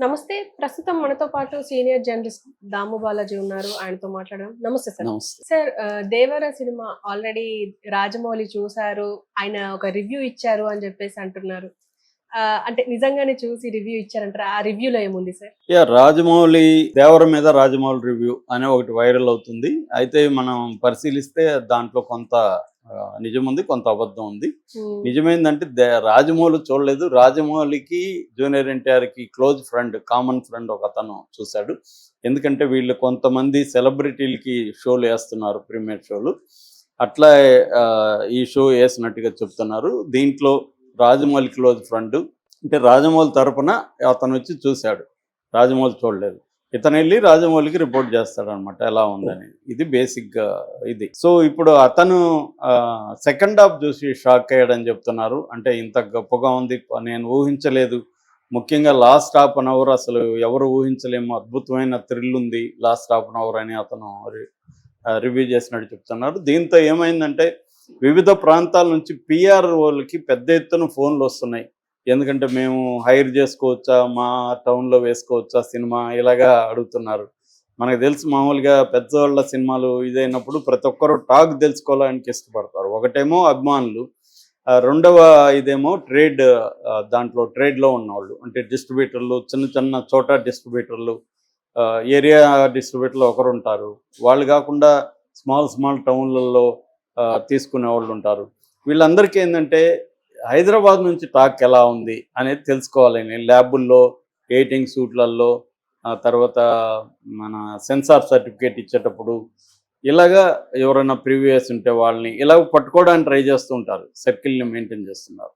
నమస్తే. ప్రస్తుతం మనతో పాటు సీనియర్ జర్నలిస్ట్ దాము బాలాజీ ఉన్నారు. ఆయనతో మాట్లాడదాం. నమస్తే సార్. నమస్తే. సార్ 'దేవర' సినిమా ఆల్రెడీ రాజమౌళి చూసారు. ఆయన ఒక రివ్యూ ఇచ్చారు అని జెప్పేసి అంటున్నారు. అంటే నిజంగానే చూసి రివ్యూ ఇచ్చారంటారా? ఆ రివ్యూలో ఏముంది సార్? రాజమౌళి 'దేవర' మీద రాజమౌళి రివ్యూ అనే ఒకటి వైరల్ అవుతుంది. అయితే మనం పరిశీలిస్తే దాంట్లో కొంత నిజముంది, కొంత అబద్ధం ఉంది. హ్మ్. నిజమేందంటే రాజమౌళి చూడలేదు. రాజమౌళికి జూనియర్ ఎన్టీఆర్‌కి క్లోజ్ ఫ్రెండ్, కామన్ ఫ్రెండ్ ఒకతను చూశాడు. ఎందుకంటే వీళ్ళు కొంతమంది సెలబ్రిటీలకి షోలు ఏస్తున్నారు, ప్రీమియర్ షోలు. అట్లా ఈ షో ఏసినట్టుగా చెప్తున్నారు. దీంట్లో రాజమౌళి క్లోజ్ ఫ్రెండ్ అంటే రాజమౌళి తరపున అతను వచ్చి చూశాడు. రాజమౌళి చూడలేదు. ఇతను వెళ్ళి రాజమౌళికి రిపోర్ట్ చేస్తాడనమాట ఎలా ఉందని. ఇది బేసిక్గా ఇది. సో ఇప్పుడు అతను సెకండ్ హాఫ్ చూసి షాక్ అయ్యాడని చెప్తున్నారు. అంటే ఇంత గొప్పగా ఉంది, నేను ఊహించలేదు. ముఖ్యంగా లాస్ట్ హాఫ్ అన్ అవర్ అసలు ఎవరు ఊహించలేము, అద్భుతమైన థ్రిల్ ఉంది లాస్ట్ హాఫ్ అన్ అవర్ అని అతను రివ్యూ చేసినట్టు చెప్తున్నారు. దీంతో ఏమైందంటే వివిధ ప్రాంతాల నుంచి పిఆర్ వాళ్ళకి పెద్ద ఎత్తున ఫోన్లు వస్తున్నాయి. ఎందుకంటే మేము హైర్ చేసుకోవచ్చా, మా టౌన్లో వేసుకోవచ్చా సినిమా, ఇలాగా అడుగుతున్నారు. మనకు తెలుసు మామూలుగా పెద్దవాళ్ళ సినిమాలు ఇదైనప్పుడు ప్రతి ఒక్కరు టాక్ తెలుసుకోవడానికి ఇష్టపడతారు. ఒకటేమో అభిమానులు, రెండవ ఇదేమో దాంట్లో ట్రేడ్లో ఉన్నవాళ్ళు, అంటే డిస్ట్రిబ్యూటర్లు, చిన్న చిన్న చోట డిస్ట్రిబ్యూటర్లు, ఏరియా డిస్ట్రిబ్యూటర్లు ఒకరు ఉంటారు. వాళ్ళు కాకుండా స్మాల్ టౌన్లలో తీసుకునే వాళ్ళు ఉంటారు. వీళ్ళందరికీ ఏంటంటే హైదరాబాద్ నుంచి టాక్ ఎలా ఉంది అనేది తెలుసుకోవాలని ల్యాబుల్లో, ఎయిటింగ్ షూట్లలో, తర్వాత మన సెన్సార్ సర్టిఫికేట్ ఇచ్చేటప్పుడు ఇలాగా ఎవరైనా ప్రీవియస్ ఉంటే వాళ్ళని ఇలాగ పట్టుకోవడానికి ట్రై చేస్తూ ఉంటారు. సర్కిల్ని మెయింటైన్ చేస్తున్నారు.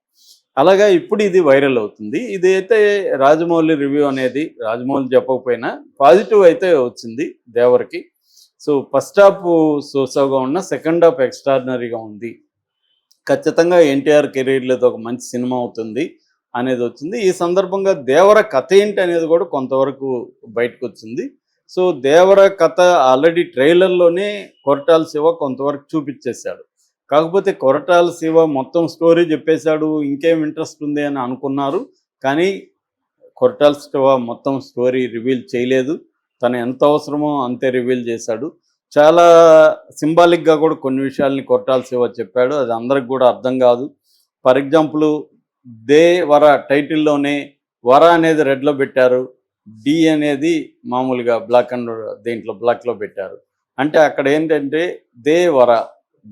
అలాగా ఇప్పుడు ఇది వైరల్ అవుతుంది. ఇది అయితే రాజమౌళి రివ్యూ అనేది రాజమౌళి చెప్పకపోయినా పాజిటివ్ అయితే వచ్చింది దేవరికి. సో ఫస్ట్ హాఫ్ సోసోగా ఉన్న, సెకండ్ హాఫ్ ఎక్స్ట్రాడినరీగా ఉంది. ఖచ్చితంగా ఎన్టీఆర్ కెరీర్లో ఒక మంచి సినిమా అవుతుంది అనేది వచ్చింది. ఈ సందర్భంగా దేవర కథ ఏంటి అనేది కూడా కొంతవరకు బయటకు వచ్చింది. సో దేవర కథ ఆల్రెడీ ట్రైలర్లోనే కొరటాల శివ కొంతవరకు చూపించేశాడు. కాకపోతే కొరటాల శివ మొత్తం స్టోరీ చెప్పేశాడు, ఇంకేం ఇంట్రెస్ట్ ఉంది అని అనుకున్నారు. కానీ కొరటాల శివ మొత్తం స్టోరీ రివీల్ చేయలేదు. తను ఎంత అవసరమో అంతే రివీల్ చేశాడు. చాలా సింబాలిక్గా కూడా కొన్ని విషయాల్ని కొరటాల శివ చెప్పాడు. అది అందరికి కూడా అర్థం కాదు. ఫర్ ఎగ్జాంపుల్ దే వర టైటిల్లోనే వర అనేది రెడ్లో పెట్టారు, డి అనేది మామూలుగా బ్లాక్లో పెట్టారు. అంటే అక్కడ ఏంటంటే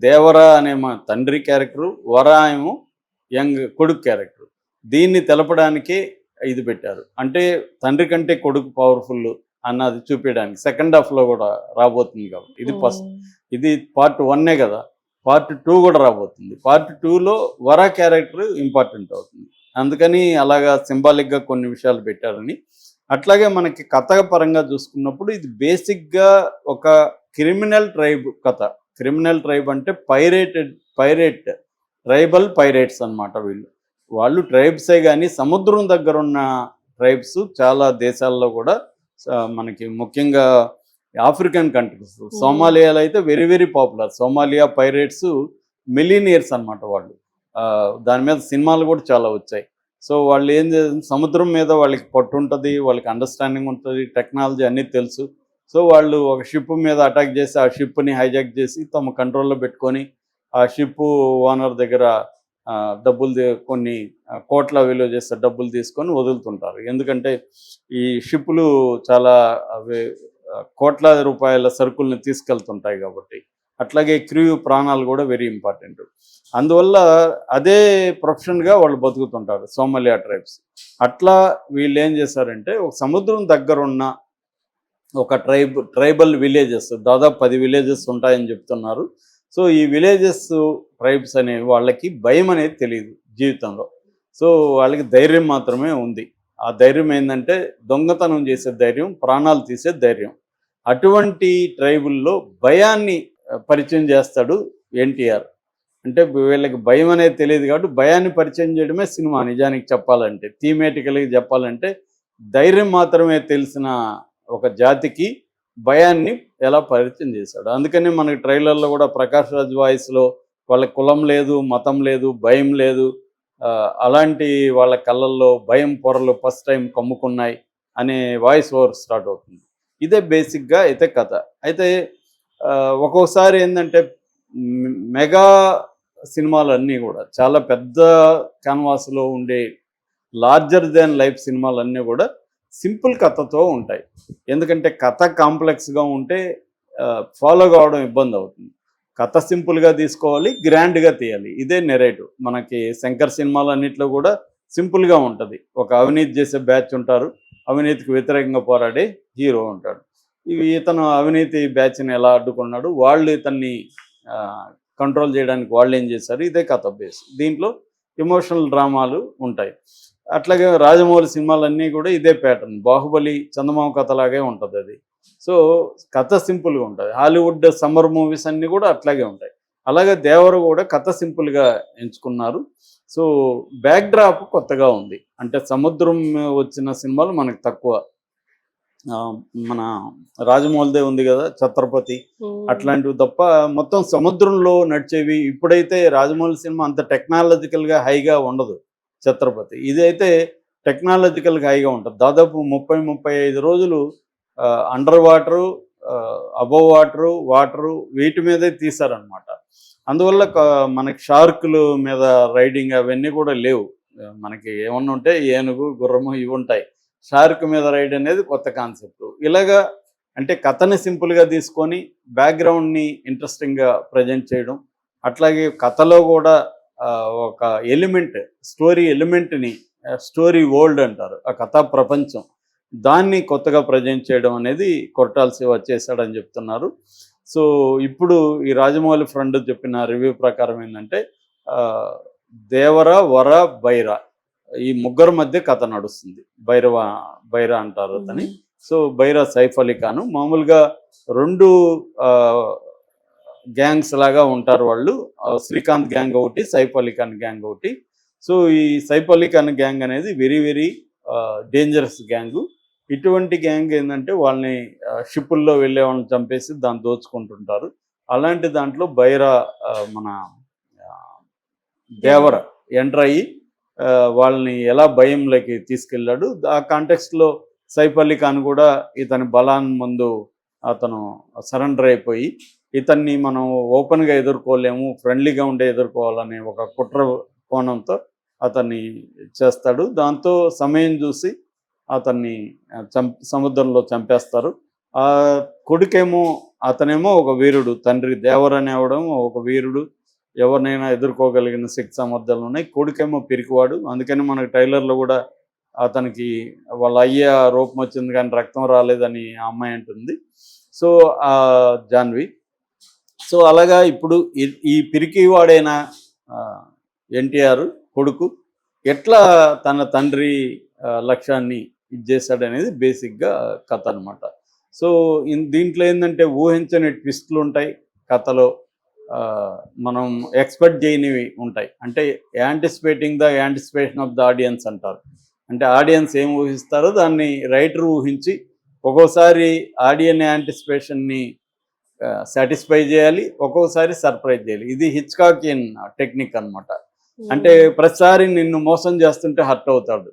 దేవర అనే మా తండ్రి క్యారెక్టరు, వర ఏమో యంగ్ కొడుకు క్యారెక్టర్. దీన్ని తెలపడానికే ఇది పెట్టారు. అంటే తండ్రి కంటే కొడుకు పవర్ఫుల్ అన్నది చూపించడానికి సెకండ్ హాఫ్లో కూడా రాబోతుంది. కాబట్టి ఇది పార్ట్ 1 కదా, పార్ట్ 2 కూడా రాబోతుంది. పార్ట్ 2లో వర క్యారెక్టర్ ఇంపార్టెంట్ అవుతుంది. అందుకని అలాగా సింబాలిక్గా కొన్ని విషయాలు పెట్టారని. అట్లాగే మనకి కథ పరంగా చూసుకున్నప్పుడు ఇది బేసిక్గా ఒక క్రిమినల్ ట్రైబ్ కథ. క్రిమినల్ ట్రైబ్ అంటే ట్రైబల్ పైరేట్స్ అనమాట. వాళ్ళు ట్రైబ్సే కానీ సముద్రం దగ్గర ఉన్న ట్రైబ్స్ చాలా దేశాల్లో కూడా మనకి ముఖ్యంగా ఆఫ్రికన్ కంట్రీస్, సోమాలియాలో అయితే very very popular. Somalia pirates millionaires అనమాట వాళ్ళు. దాని మీద సినిమాలు కూడా చాలా వచ్చాయి. సో వాళ్ళు ఏం సముద్రం మీద వాళ్ళకి పట్టు ఉంటుంది, వాళ్ళకి అండర్స్టాండింగ్ ఉంటుంది, టెక్నాలజీ అన్నీ తెలుసు. సో వాళ్ళు ఒక షిప్ మీద అటాక్ చేసి ఆ షిప్ని హైజాక్ చేసి తమ కంట్రోల్లో పెట్టుకొని ఆ షిప్ ఓనర్ దగ్గర కొన్ని కోట్ల విలువ చేస్తే డబ్బులు తీసుకొని వదులుతుంటారు. ఎందుకంటే ఈ షిప్పులు చాలా కోట్ల రూపాయల సరుకుల్ని తీసుకెళ్తుంటాయి కాబట్టి. అట్లాగే క్రూ ప్రాణాలు కూడా వెరీ ఇంపార్టెంట్. అందువల్ల అదే ప్రొఫెషన్గా వాళ్ళు బతుకుతుంటారు సోమాలియా ట్రైబ్స్. అట్లా వీళ్ళు ఏం చేశారంటే ఒక సముద్రం దగ్గర ఉన్న ఒక ట్రైబల్ విలేజెస్, దాదాపు 10 విలేజెస్ ఉంటాయని చెప్తున్నారు. సో ఈ విలేజెస్ ట్రైబ్స్ అనే వాళ్ళకి భయం అనేది తెలియదు జీవితంలో. సో వాళ్ళకి ధైర్యం మాత్రమే ఉంది. ఆ ధైర్యం ఏంటంటే దొంగతనం చేసే ధైర్యం, ప్రాణాలు తీసే ధైర్యం. అటువంటి ట్రైబుల్లో భయాన్ని పరిచయం చేస్తాడు ఎన్టీఆర్. అంటే వీళ్ళకి భయం అనేది తెలియదు కాబట్టి భయాన్ని పరిచయం చేయడమే సినిమా. నిజానికి చెప్పాలంటే, థీమేటికల్గా చెప్పాలంటే, ధైర్యం మాత్రమే తెలిసిన ఒక జాతికి భయాన్ని ఎలా పరిచయం చేశాడు. అందుకని మనకి ట్రైలర్లో కూడా ప్రకాష్ రాజ్ వాయిస్లో వాళ్ళ కులం లేదు, మతం లేదు, భయం లేదు, అలాంటి వాళ్ళ కళ్ళల్లో భయం పొరలు ఫస్ట్ టైం కమ్ముకున్నాయి అనే వాయిస్ ఓవర్ స్టార్ట్ అవుతుంది. ఇదే బేసిక్గా అయితే కథ. అయితే ఒక్కొక్కసారి ఏంటంటే మెగా సినిమాలన్నీ కూడా చాలా పెద్ద క్యాన్వాస్లో ఉండే లార్జర్ దాన్ లైఫ్ సినిమాలన్నీ కూడా సింపుల్ కథతో ఉంటాయి. ఎందుకంటే కథ కాంప్లెక్స్గా ఉంటే ఫాలో కావడం ఇబ్బంది అవుతుంది. కథ సింపుల్గా తీసుకోవాలి, గ్రాండ్గా తీయాలి. ఇదే నెరేటివ్. మనకి శంకర్ సినిమాలన్నింటిలో కూడా సింపుల్గా ఉంటుంది. ఒక అవినీతి చేసే బ్యాచ్ ఉంటారు, అవినీతికి వ్యతిరేకంగా పోరాడే హీరో ఉంటాడు. ఇతను అవినీతి బ్యాచ్ని ఎలా అడ్డుకున్నాడు, వాళ్ళు ఇతన్ని కంట్రోల్ చేయడానికి వాళ్ళు ఏం చేశారు, ఇదే కథ బేస్. దీంట్లో ఎమోషనల్ డ్రామాలు ఉంటాయి. అట్లాగే రాజమౌళి సినిమాలన్నీ కూడా ఇదే ప్యాటర్న్. బాహుబలి చందమామ కథలాగే ఉంటుంది అది. సో కథ సింపుల్గా ఉంటుంది. హాలీవుడ్ సమ్మర్ మూవీస్ అన్నీ కూడా అట్లాగే ఉంటాయి. అలాగే దేవర కూడా కథ సింపుల్గా ఎంచుకున్నారు. సో బ్యాక్డ్రాప్ కొత్తగా ఉంది. అంటే సముద్రం వచ్చిన సినిమాలు మనకు తక్కువ. మన రాజమౌళిదే ఉంది కదా ఛత్రపతి, అట్లాంటివి తప్ప మొత్తం సముద్రంలో నడిచేవి. ఇప్పుడైతే రాజమౌళి సినిమా అంత టెక్నాలజికల్గా హైగా ఉండదు. ఛత్రపతి ఇదైతే టెక్నాలజికల్గా హైగా ఉంటుంది. దాదాపు 30-35 రోజులు అండర్ వాటరు, అబోవ్ వాటరు వీటి మీదే తీశారనమాట. అందువల్ల మనకి షార్కులు మీద రైడింగ్ అవన్నీ కూడా లేవు. మనకి ఏమన్నా ఉంటే ఏనుగు, గుర్రము ఇవి ఉంటాయి. షార్క్ మీద రైడ్ అనేది కొత్త కాన్సెప్ట్. ఇలాగా అంటే కథని సింపుల్గా తీసుకొని బ్యాక్గ్రౌండ్ని ఇంట్రెస్టింగ్గా ప్రజెంట్ చేయడం, అట్లాగే కథలో కూడా ఒక ఎలిమెంట్, స్టోరీ ఎలిమెంట్ని, స్టోరీ వరల్డ్ అంటారు, ఆ కథా ప్రపంచం, దాన్ని కొత్తగా ప్రజెంట్ చేయడం అనేది కొరటాల శివ చేశాడని చెప్తున్నారు. సో ఇప్పుడు ఈ రాజమౌళి ఫ్రెండ్ చెప్పిన రివ్యూ ప్రకారం ఏంటంటే దేవర, వర, బైర ఈ ముగ్గురు మధ్య కథ నడుస్తుంది. బైర అంటారు అతని. సో బైర సైఫ్ అలీ ఖాన్. మామూలుగా 2 గ్యాంగ్స్ లాగా ఉంటారు వాళ్ళు. శ్రీకాంత్ గ్యాంగ్ ఒకటి, సైఫ్ అలీ ఖాన్ గ్యాంగ్ ఒకటి. సో ఈ సైఫ్ అలీ ఖాన్ గ్యాంగ్ అనేది వెరీ వెరీ డేంజరస్ గ్యాంగు. ఇటువంటి గ్యాంగ్ ఏంటంటే వాళ్ళని షిప్పుల్లో వెళ్ళే వాళ్ళని చంపేసి దాన్ని దోచుకుంటుంటారు. అలాంటి దాంట్లో బైర మన దేవర ఎంటర్ అయ్యి వాళ్ళని ఎలా భయంలోకి తీసుకెళ్ళాడు. ఆ కాంటెక్స్ట్లో సైఫ్ అలీ ఖాన్ కూడా ఇతని బలాన్ని ముందు అతను సరెండర్ అయిపోయి ఇతన్ని మనం ఓపెన్గా ఎదుర్కోలేము, ఫ్రెండ్లీగా ఉండే ఎదుర్కోవాలనే ఒక కుట్ర కోణంతో అతన్ని చేస్తాడు. దాంతో సమయం చూసి అతన్ని సముద్రంలో చంపేస్తారు. ఆ కొడుకేమో అతనేమో ఒక వీరుడు, తండ్రి దేవర్ అనేవడం ఒక వీరుడు, ఎవరినైనా ఎదుర్కోగలిగిన శక్తి సామర్థ్యాలు ఉన్నాయి. కొడుకేమో పిరికివాడు. అందుకని మనకు ట్రైలర్లో కూడా అతనికి వాళ్ళ అయ్య రూపం వచ్చింది కానీ రక్తం రాలేదని ఆ అమ్మాయి అంటుంది. సో జాన్వి. సో అలాగా ఇప్పుడు ఈ పిరికివాడైన ఎన్టీఆర్ కొడుకు ఎట్లా తన తండ్రి లక్ష్యాన్ని ఇది చేశాడనేది బేసిక్గా కథ అనమాట. సో దీంట్లో ఏంటంటే ఊహించని ట్విస్టులు ఉంటాయి కథలో. మనం ఎక్స్పెక్ట్ చేయనివి ఉంటాయి. అంటే యాంటిసిపేషన్ ఆఫ్ ద ఆడియన్స్ అంటారు. అంటే ఆడియన్స్ ఏం ఊహిస్తారో దాన్ని రైటర్ ఊహించి ఒక్కోసారి ఆడియన్ యాంటిసిపేషన్ని సాటిస్ఫై చేయాలి, ఒక్కోసారి సర్ప్రైజ్ చేయాలి. ఇది హిచ్కాకియన్ టెక్నిక్ అనమాట. అంటే ప్రతిసారి నిన్ను మోసం చేస్తుంటే హర్ట్ అవుతాడు.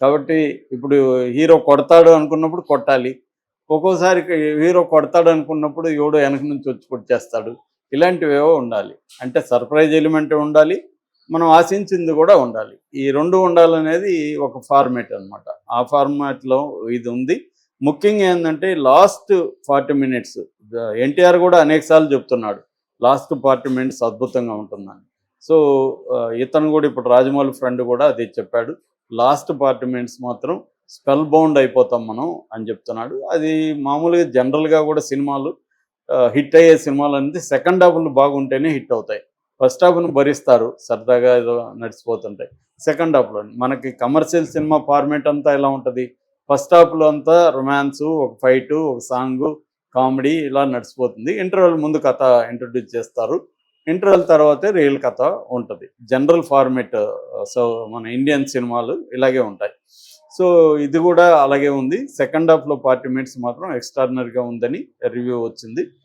కాబట్టి ఇప్పుడు హీరో కొడతాడు అనుకున్నప్పుడు కొట్టాలి, ఒక్కోసారి హీరో కొడతాడు అనుకున్నప్పుడు ఎవడో వెనక నుంచి వచ్చి కొట్టేస్తాడు. ఇలాంటివేవో ఉండాలి. అంటే సర్ప్రైజ్ ఎలిమెంట్ ఉండాలి, మనం ఆశించింది కూడా ఉండాలి. ఈ 2 ఉండాలనేది ఒక ఫార్మేట్ అనమాట. ఆ ఫార్మాట్లో ఇది ఉంది. ముఖ్యంగా ఏంటంటే లాస్ట్ 40 మినిట్స్ ఎన్టీఆర్ కూడా అనేకసార్లు చెప్తున్నాడు లాస్ట్ 40 మినిట్స్ అద్భుతంగా ఉంటుందని. సో ఇతను కూడా ఇప్పుడు రాజమౌళి ఫ్రెండ్ కూడా అదే చెప్పాడు. లాస్ట్ 40 మినిట్స్ మాత్రం స్పెల్ బౌండ్ అయిపోతాం మనం అని చెప్తున్నాడు. అది మామూలుగా జనరల్గా కూడా సినిమాలు హిట్ అయ్యే సినిమాలు అనేది సెకండ్ హాఫ్లు బాగుంటేనే హిట్ అవుతాయి. ఫస్ట్ హాఫ్ను భరిస్తారు, సరదాగా ఏదో నడిచిపోతుంటాయి. సెకండ్ హాఫ్లో మనకి కమర్షియల్ సినిమా ఫార్మేట్ అంతా ఎలా ఉంటుంది, ఫస్ట్ హాఫ్లో అంతా రొమాన్సు, ఒక ఫైటు, ఒక సాంగు, కామెడీ ఇలా నడిచిపోతుంది. ఇంటర్వెల్ ముందు కథ ఇంట్రొడ్యూస్ చేస్తారు, ఇంటర్వెల్ తర్వాతే రియల్ కథ ఉంటుంది. General format. సో మన ఇండియన్ సినిమాలు ఇలాగే ఉంటాయి. సో ఇది కూడా అలాగే ఉంది. సెకండ్ హాఫ్లో 40 మినిట్స్ మాత్రం ఎక్స్ట్రాడినరీగా ఉందని రివ్యూ వచ్చింది.